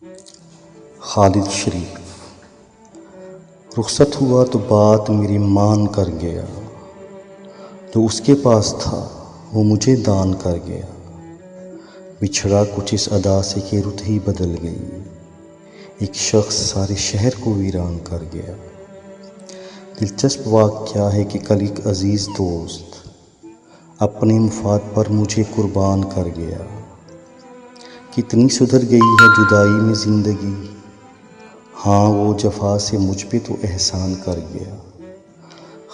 خالد شریف۔ رخصت ہوا تو بات میری مان کر گیا، جو اس کے پاس تھا وہ مجھے دان کر گیا۔ بچھڑا کچھ اس ادا سے کہ رت ہی بدل گئی، ایک شخص سارے شہر کو ویران کر گیا۔ دلچسپ واقعہ ہے کہ کل ایک عزیز دوست اپنے مفاد پر مجھے قربان کر گیا۔ کتنی سدھر گئی ہے جدائی میں زندگی، ہاں وہ جفا سے مجھ پہ تو احسان کر گیا۔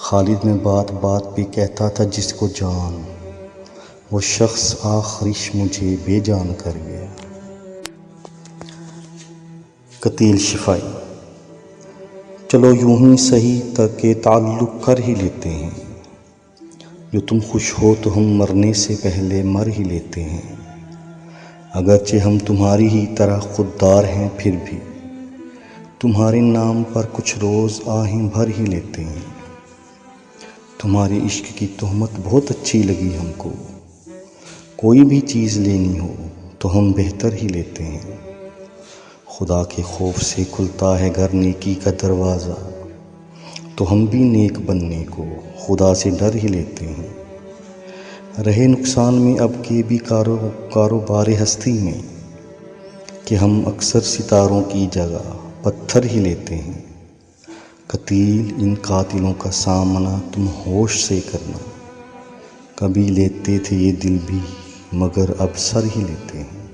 خالد میں بات بات پہ کہتا تھا جس کو جان، وہ شخص آخرش مجھے بے جان کر گیا۔ قتیل شفائی۔ چلو یوں ہی سہی تاکہ تعلق کر ہی لیتے ہیں، جو تم خوش ہو تو ہم مرنے سے پہلے مر ہی لیتے ہیں۔ اگرچہ ہم تمہاری ہی طرح خوددار ہیں، پھر بھی تمہارے نام پر کچھ روز آہیں بھر ہی لیتے ہیں۔ تمہارے عشق کی تہمت بہت اچھی لگی ہم کو، کوئی بھی چیز لینی ہو تو ہم بہتر ہی لیتے ہیں۔ خدا کے خوف سے کھلتا ہے گر نیکی کا دروازہ، تو ہم بھی نیک بننے کو خدا سے ڈر ہی لیتے ہیں۔ رہے نقصان میں اب کے بھی کاروبار ہستی میں، کہ ہم اکثر ستاروں کی جگہ پتھر ہی لیتے ہیں۔ قتیل ان قاتلوں کا سامنا تم ہوش سے کرنا، کبھی لیتے تھے یہ دل بھی مگر اب سر ہی لیتے ہیں۔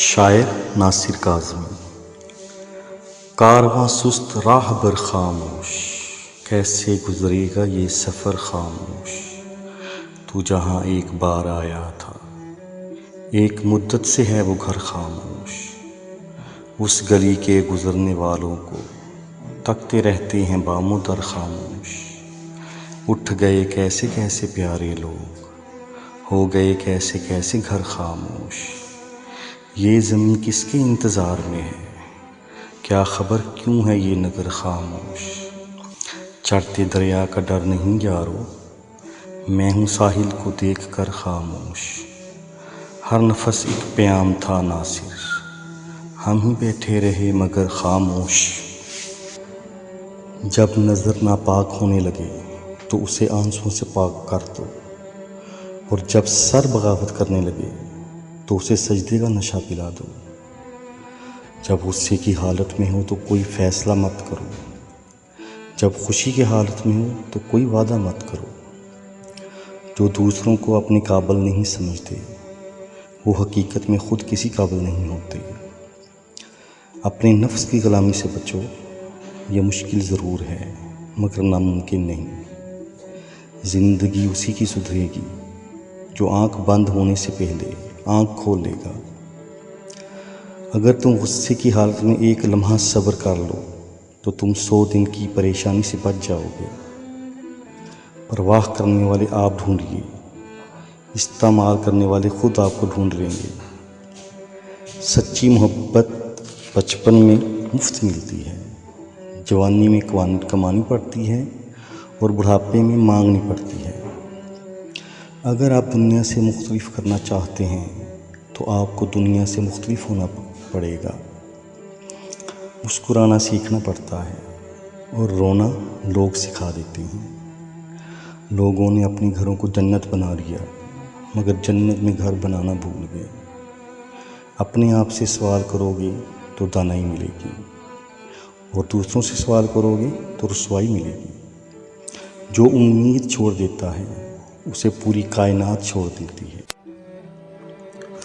شاعر ناصر کاظمی۔ کارواں سست راہ بر خاموش، کیسے گزرے گا یہ سفر خاموش۔ تو جہاں ایک بار آیا تھا، ایک مدت سے ہے وہ گھر خاموش۔ اس گلی کے گزرنے والوں کو تکتے رہتے ہیں بام و در خاموش۔ اٹھ گئے کیسے کیسے پیارے لوگ، ہو گئے کیسے کیسے گھر خاموش۔ یہ زمیں کس کے انتظار میں ہے، کیا خبر کیوں ہے یہ نگر خاموش۔ چڑھتے دریا کا ڈر نہیں یارو، میں ہوں ساحل کو دیکھ کر خاموش۔ ہر نفس ایک پیام تھا ناصر، ہم ہی بیٹھے رہے مگر خاموش۔ جب نظر ناپاک ہونے لگے تو اسے آنسوں سے پاک کر دو، اور جب سر بغاوت کرنے لگے تو اسے سجدے کا نشہ پلا دو۔ جب غصے کی حالت میں ہو تو کوئی فیصلہ مت کرو، جب خوشی کی حالت میں ہو تو کوئی وعدہ مت کرو۔ جو دوسروں کو اپنے قابل نہیں سمجھتے، وہ حقیقت میں خود کسی قابل نہیں ہوتے۔ اپنے نفس کی غلامی سے بچو، یہ مشکل ضرور ہے مگر ناممکن نہیں۔ زندگی اسی کی سدھرے گی جو آنکھ بند ہونے سے پہلے آنکھ کھول لے گا۔ اگر تم غصے کی حالت میں ایک لمحہ صبر کر لو تو تم 100 دن کی پریشانی سے بچ جاؤ گے۔ پرواہ کرنے والے آپ ڈھونڈیے، استعمال کرنے والے خود آپ کو ڈھونڈ لیں گے۔ سچی محبت بچپن میں مفت ملتی ہے، جوانی میں کمانی پڑتی ہے اور بڑھاپے میں مانگنی پڑتی ہے۔ اگر آپ دنیا سے مختلف کرنا چاہتے ہیں تو آپ کو دنیا سے مختلف ہونا پڑے گا۔ مسکرانا سیکھنا پڑتا ہے اور رونا لوگ سکھا دیتے ہیں۔ لوگوں نے اپنے گھروں کو جنت بنا لیا مگر جنت میں گھر بنانا بھول گئے۔ اپنے آپ سے سوال کرو گے تو دانائی ملے گی، اور دوسروں سے سوال کرو گے تو رسوائی ملے گی۔ جو امید چھوڑ دیتا ہے اسے پوری کائنات چھوڑ دیتی ہے۔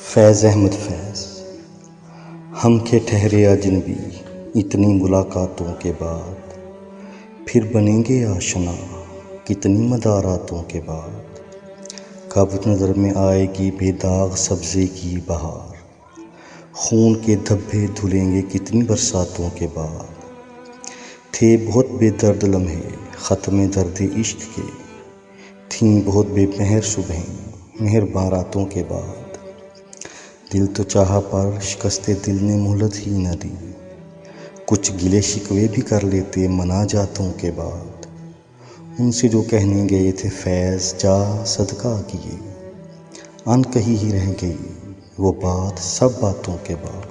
فیض احمد فیض۔ ہم کے ٹھہرے اجنبی اتنی ملاقاتوں کے بعد، پھر بنیں گے آشنا کتنی مداراتوں کے بعد۔ کب نظر میں آئے گی بے داغ سبزے کی بہار، خون کے دھبے دھلیں گے کتنی برساتوں کے بعد۔ تھے بہت بے درد لمحے ختم درد عشق کے، تھیں بہت بے مہر صبحیں مہرباں راتوں کے بعد۔ دل تو چاہا پر شکست دل نے مہلت ہی نہ دی، کچھ گلے شکوے بھی کر لیتے مناجاتوں کے بعد۔ ان سے جو کہنے گئے تھے فیض جا صدقہ کیے، ان کہی ہی رہ گئی وہ بات سب باتوں کے بعد۔